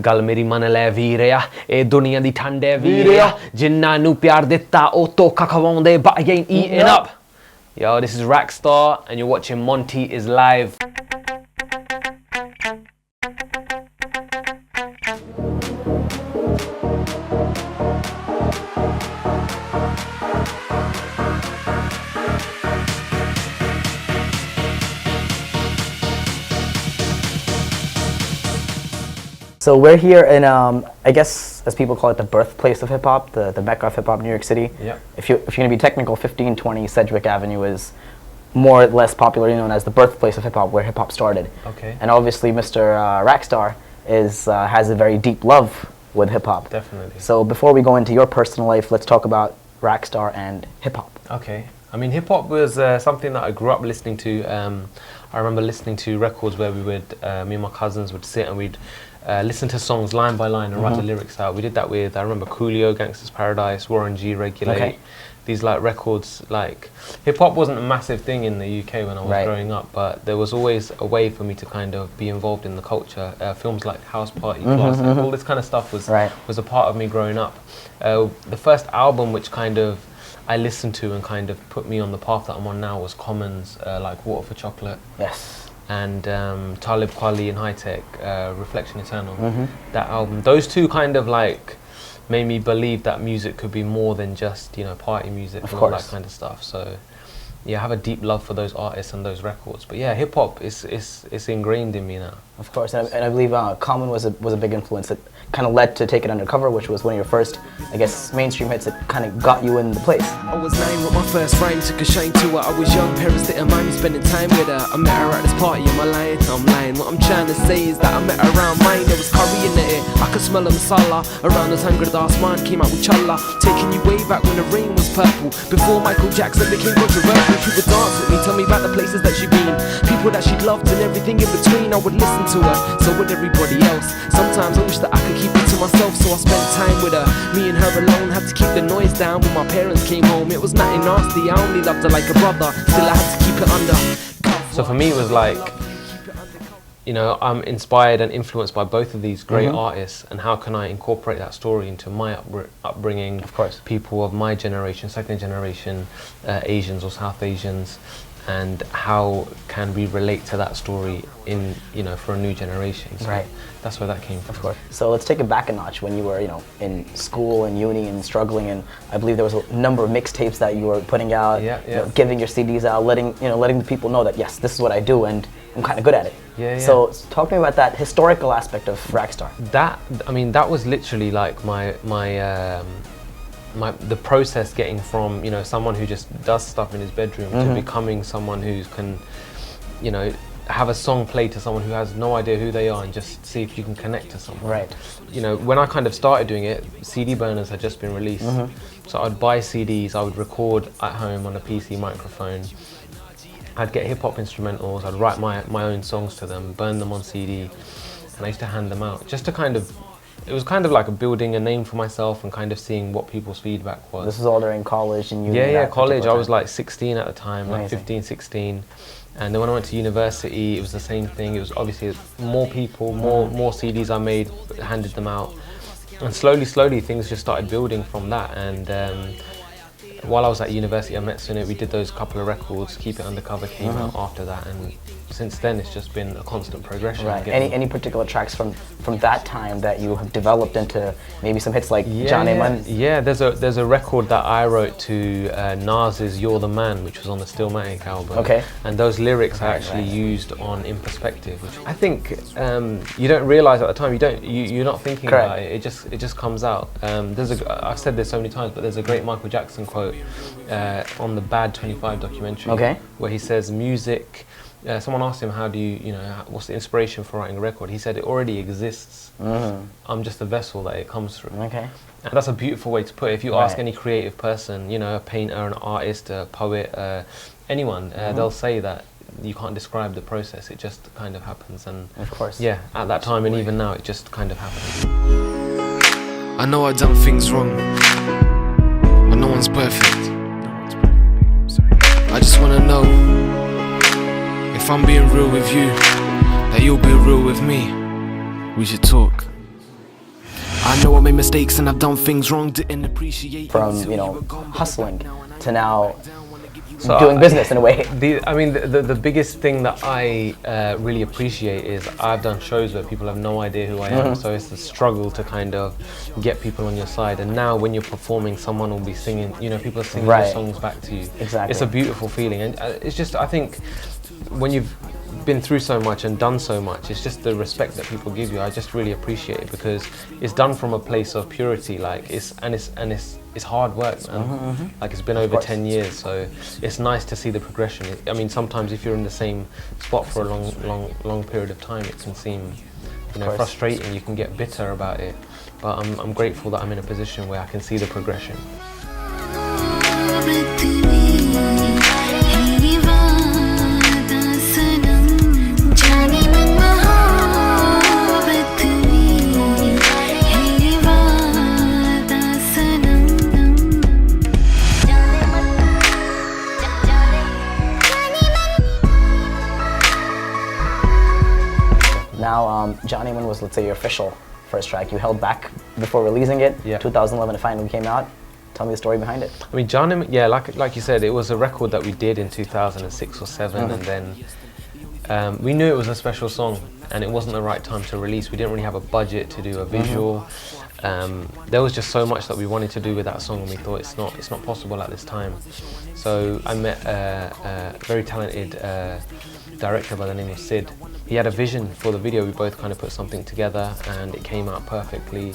गल मेरी मन लै वीरिया ए दुनिया दी ठंडे वीरिया जिन्ना नू प्यार दिता ओ धोखा खवाउंदे but I ain't eating up. Yo, this is Raxstar and you're watching Monty is live. So we're here in, I guess, as people call it, the birthplace of hip-hop, the Mecca of hip-hop, New York City. Yeah. If you're going to be technical, 1520 Sedgwick Avenue is more or less popularly known as the birthplace of hip-hop, where hip-hop started. Okay. And obviously Mr. Raxstar has a very deep love with hip-hop. Definitely. So before we go into your personal life, let's talk about Raxstar and hip-hop. Okay. I mean, hip-hop was something that I grew up listening to. I remember listening to records where we would, me and my cousins would sit and we'd listen to songs line by line and write the lyrics out. We did that with, I remember Coolio, Gangsta's Paradise, Warren G, Regulate. Okay. These like records, like hip-hop wasn't a massive thing in the UK when I was growing up, but there was always a way for me to kind of be involved in the culture. Films like House Party, Class, all this kind of stuff was a part of me growing up. The first album which kind of I listened to and kind of put me on the path that I'm on now was Common's like Water for Chocolate. Yes. And Talib Kweli and High Tech, Reflection Eternal. That album, those two kind of like made me believe that music could be more than just, you know, party music and all that kind of stuff. So yeah, I have a deep love for those artists and those records. But yeah, hip hop is ingrained in me now. Of course, and I believe Common was a big influence that kind of led to Take It Undercover, which was one of your first, I guess, mainstream hits that kind of got you in the place. I was 9 with my first rhyme, took a shine to her. I was young, parents didn't mind me spending time with her. I met her at this party, am I lying? I'm lying. What I'm trying to say is that I met her around mine. There was curry in the air, I could smell a masala. Around the time Gradas man came out with Challa, taking you way back when the rain was purple. Before Michael Jackson became controversial, she would dance with me, tell me about the places that she'd been, people that she'd loved and everything in between. I would listen to her, so would everybody else. Sometimes I wish that I could keep it to myself, so I spent time with her. Me and her alone, had to keep the noise down when my parents came home. It was nothing nasty, I only loved her like a brother, still I had to keep it under. So for me it was like, you know, I'm inspired and influenced by both of these great artists, and how can I incorporate that story into my upbringing? Of course. People of my generation, second generation, Asians or South Asians, and how can we relate to that story in, you know, for a new generation? So that's where that came from. Of course. So let's take it back a notch when you were, you know, in school and uni and struggling, and I believe there was a number of mixtapes that you were putting out, you know, giving your CDs out, letting the people know that yes, this is what I do and I'm kind of good at it. So talk to me about that historical aspect of Raxstar. That, I mean, that was literally like the process getting from, you know, someone who just does stuff in his bedroom to becoming someone who can, you know, have a song played to someone who has no idea who they are and just see if you can connect to someone. You know, when I kind of started doing it, CD burners had just been released. So I'd buy CDs, I would record at home on a PC microphone. I'd get hip hop instrumentals, I'd write my own songs to them, burn them on CD, and I used to hand them out just to kind of, it was kind of like building a name for myself and kind of seeing what people's feedback was. This was all during college and uni? Yeah, college. I was like 16 at the time, like 15, 16. And then when I went to university, it was the same thing. It was obviously more people, more CDs I made, handed them out. And slowly, things just started building from that. And while I was at university, I met Sunit, we did those couple of records. Keep It Undercover came out after that, and since then it's just been a constant progression. Any particular tracks from that time that you have developed into maybe some hits like Jane Man? Yeah, there's a record that I wrote to Nas's You're the Man, which was on the Stillmatic album. And those lyrics I actually used on In Perspective, which I think you don't realise at the time. You're not thinking about it. It just comes out. I've said this so many times, but there's a great Michael Jackson quote on the Bad 25 documentary, where he says music. Someone asked him, how do you know, what's the inspiration for writing a record? He said, it already exists. I'm just a vessel that it comes through. And that's a beautiful way to put it. If you ask any creative person, you know, a painter, an artist, a poet, anyone, they'll say that you can't describe the process. It just kind of happens. And yeah, at that time and even now, it just kind of happens. I know I've done things wrong, but no one's perfect. I just wanna know if I'm being real with you, that you'll be real with me. We should talk. I know I made mistakes and I've done things wrong, didn't appreciate. From, you know, hustling to now doing business in a way. The biggest thing that I really appreciate is I've done shows where people have no idea who I am, so it's the struggle to kind of get people on your side. And now when you're performing, someone will be singing, you know, people are singing your songs back to you. Exactly. It's a beautiful feeling, and it's just, I think, when you've been through so much and done so much, it's just the respect that people give you. I just really appreciate it because it's done from a place of purity, like it's hard work, man. Like it's been over 10 years, so it's nice to see the progression. I mean, sometimes if you're in the same spot for a long period of time, it can seem, you know, frustrating. You can get bitter about it, but I'm grateful that I'm in a position where I can see the progression. Now, Jaane Man was, let's say, your official first track. You held back before releasing it. 2011 it finally came out. Tell me the story behind it. I mean, Jaane Man, yeah, like you said, it was a record that we did in 2006 or 7, and then we knew it was a special song, and it wasn't the right time to release. We didn't really have a budget to do a visual. There was just so much that we wanted to do with that song, and we thought it's not possible at this time. So I met a very talented director by the name of Sid. He had a vision for the video. We both kind of put something together, and it came out perfectly.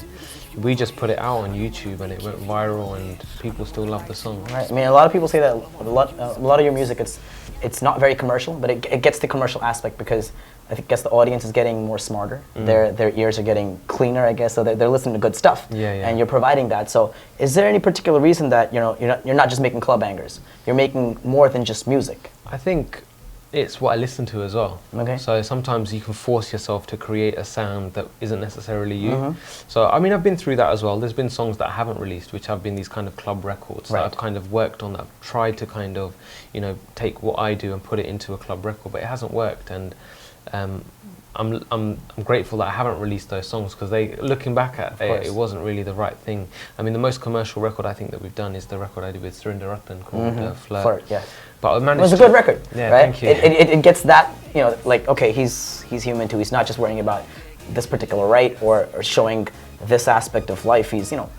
We just put it out on YouTube, and it went viral, and people still love the song. Right. I mean, a lot of people say that a lot of your music, it's not very commercial, but it gets the commercial aspect because I guess the audience is getting more smarter. Their ears are getting cleaner, I guess, so they're listening to good stuff. And you're providing that. So, is there any particular reason that you're not just making club bangers? You're making more than just music. I think it's what I listen to as well. Okay. So sometimes you can force yourself to create a sound that isn't necessarily you. So I mean, I've been through that as well. There's been songs that I haven't released, which have been these kind of club records that I've kind of worked on, that I've tried to kind of, you know, take what I do and put it into a club record, but it hasn't worked. And I'm grateful that I haven't released those songs, because looking back at it, it wasn't really the right thing. I mean, the most commercial record I think that we've done is the record I did with Surinder Ratan called Flirt. Yeah. But I managed. It was a good record, yeah, right? Thank you. It gets that, you know, like, okay, he's human too. He's not just worrying about this particular right or showing this aspect of life. He's, you know,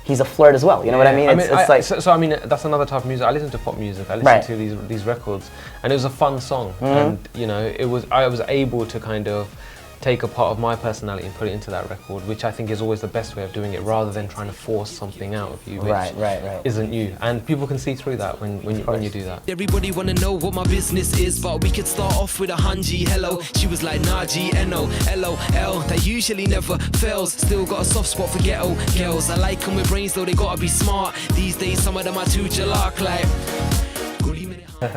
he's a flirt as well. You know what I mean? I mean, that's another type of music. I listen to pop music. I listen to these records, and it was a fun song. And you know, I was able to kind of take a part of my personality and put it into that record, which I think is always the best way of doing it, rather than trying to force something out of you, which isn't you. And people can see through that when you do that. Everybody wanna know what my business is, but we could start off with a Hanji Hello. She was like Naji Eno LOL. That usually never fails. Still got a soft spot for ghetto girls. I like them with brains, though they gotta be smart. These days some of them are too jalak like.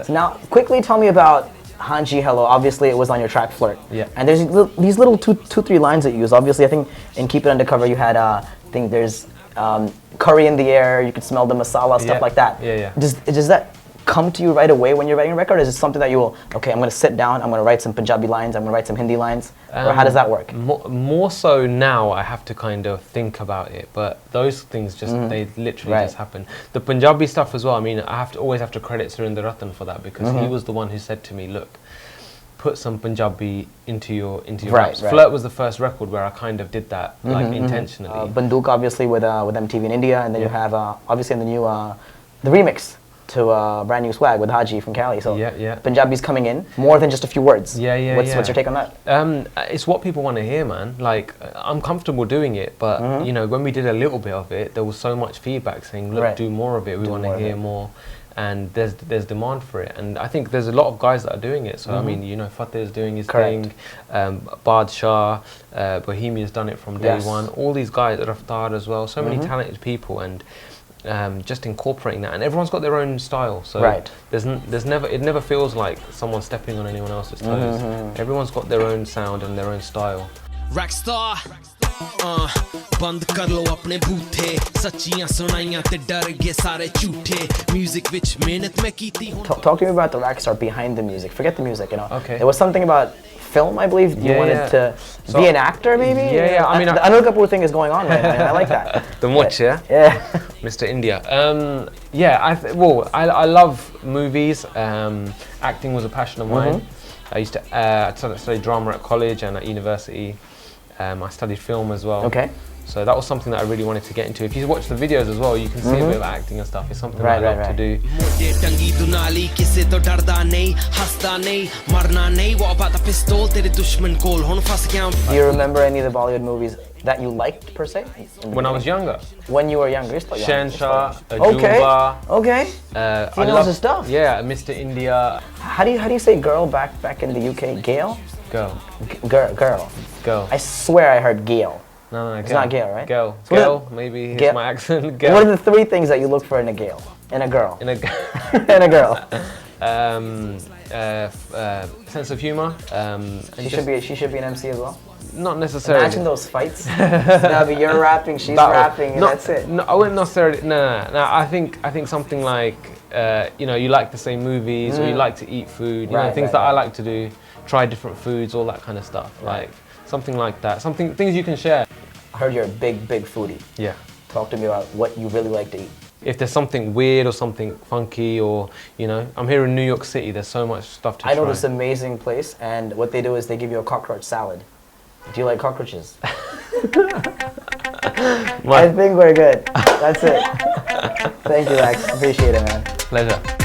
So now, quickly tell me about Hanji Hello. Obviously, it was on your track Flirt. Yeah. And there's these little two, three lines that you use. Obviously, I think in Keep It Undercover you had, I think there's curry in the air, you could smell the masala, stuff like that. Yeah. Does that come to you right away when you're writing a record? Or is it something that you will, okay, I'm going to sit down, I'm going to write some Punjabi lines, I'm going to write some Hindi lines? Or how does that work? More so now, I have to kind of think about it, but those things just, they literally just happen. The Punjabi stuff as well, I mean, I always have to credit Surinder Ratan for that, because he was the one who said to me, look, put some Punjabi into your raps. Flirt was the first record where I kind of did that, like intentionally. Bandook, obviously, with MTV in India, and then you have, obviously, in the new, the remix to Brand New Swag with Haji from Cali. So Punjabi's coming in more than just a few words. What's your take on that? It's what people want to hear, man. Like, I'm comfortable doing it, but you know, when we did a little bit of it, there was so much feedback saying, look, do more of it. We want to hear more. And there's demand for it, and I think there's a lot of guys that are doing it. So I mean, you know, Fateh is doing his thing, Badshah, Bohemia's done it from day one. All these guys, Raxstar as well. So many talented people, and just incorporating that, and everyone's got their own style. So it never feels like someone stepping on anyone else's toes. Everyone's got their own sound and their own style. Raxstar. बंद कर लो अपने बूथे सच्चियां सुनाइयां ते डर गए सारे झूठे music which मेहनत मैं कीती हूं. Talk to me about the Raxstar behind the music. Forget the music, you know. Okay. There was something about film, I believe. You wanted to be an actor, maybe? Yeah. I mean, the Anil Kapoor thing is going on right now, and I like that. The watch, yeah? Yeah. Mr. India. I love movies. Acting was a passion of mine. I used to study drama at college and at university. I studied film as well. Okay. So that was something that I really wanted to get into. If you watch the videos as well, you can see a bit of acting and stuff. It's something I love to do. Do you remember any of the Bollywood movies that you liked, per se? When I was younger? When you were younger? Shansha, Okay. He knows his stuff. Yeah, Mr. India. How do you say girl back in the UK? Gail? Girl. I swear I heard Gail. No, it's not Gail, right? Gail, maybe it's my accent. Gail. What are the 3 things that you look for in a Gail? In a girl? In a girl. Sense of humor. She should be an MC as well? Not necessarily. Imagine those fights. Now you're rapping, she's rapping, and that's it. No, I wouldn't necessarily. No. I think something like you like the same movies, or you like to eat food. Things that I like to do. Try different foods, all that kind of stuff. Like something like that. Things you can share. I heard you're a big foodie. Yeah. Talk to me about what you really like to eat. If there's something weird or something funky, or I'm here in New York City. There's so much stuff to try. I know this amazing place, and what they do is they give you a cockroach salad. Do you like cockroaches? I think we're good. That's it. Thank you, Rax. Appreciate it, man. Pleasure.